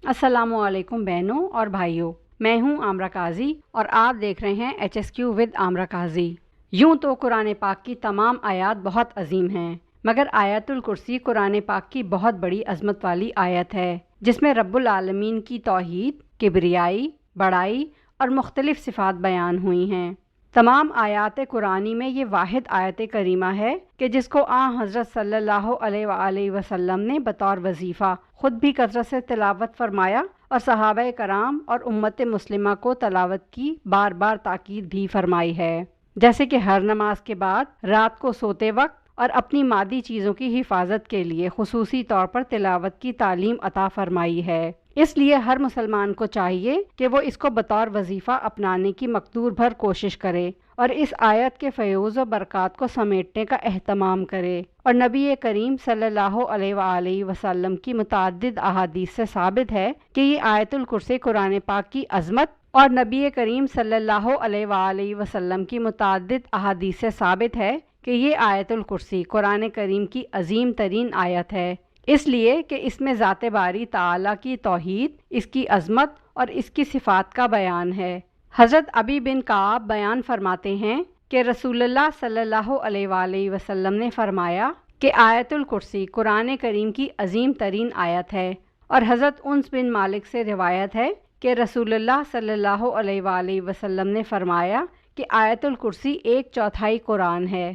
السلام علیکم بہنوں اور بھائیوں، میں ہوں عامرہ قاضی اور آپ دیکھ رہے ہیں HSQ ود عامرہ قاضی۔ یوں تو قرآن پاک کی تمام آیات بہت عظیم ہیں، مگر آیت الکرسی قرآن پاک کی بہت بڑی عظمت والی آیت ہے، جس میں رب العالمین کی توحید، کبریائی، بڑائی اور مختلف صفات بیان ہوئی ہیں۔ تمام آیات قرآنی میں یہ واحد آیت کریمہ ہے کہ جس کو حضرت صلی اللہ علیہ وآلہ وسلم نے بطور وظیفہ خود بھی کثرت سے تلاوت فرمایا اور صحابہ کرام اور امت مسلمہ کو تلاوت کی بار بار تاکید بھی فرمائی ہے، جیسے کہ ہر نماز کے بعد، رات کو سوتے وقت اور اپنی مادی چیزوں کی حفاظت کے لیے خصوصی طور پر تلاوت کی تعلیم عطا فرمائی ہے۔ اس لیے ہر مسلمان کو چاہیے کہ وہ اس کو بطور وظیفہ اپنانے کی مقدور بھر کوشش کرے اور اس آیت کے فیوز و برکات کو سمیٹنے کا اہتمام کرے۔ اور نبی کریم صلی اللہ علیہ وآلہ وسلم کی متعدد احادیث سے ثابت ہے کہ یہ آیت الکرسی قرآن پاک کی عظمت، اور نبی کریم صلی اللہ علیہ وآلہ وسلم کی متعدد احادیث سے ثابت ہے کہ یہ آیت الکرسی قرآن کریم کی عظیم ترین آیت ہے، اس لیے کہ اس میں ذات باری تعالیٰ کی توحید، اس کی عظمت اور اس کی صفات کا بیان ہے۔ حضرت ابی بن کعب بیان فرماتے ہیں کہ رسول اللہ صلی اللہ علیہ وآلہ وسلم نے فرمایا کہ آیت الکرسی قرآن کریم کی عظیم ترین آیت ہے، اور حضرت انس بن مالک سے روایت ہے کہ رسول اللہ صلی اللہ علیہ وآلہ وسلم نے فرمایا کہ آیت الکرسی 1/4 قرآن ہے۔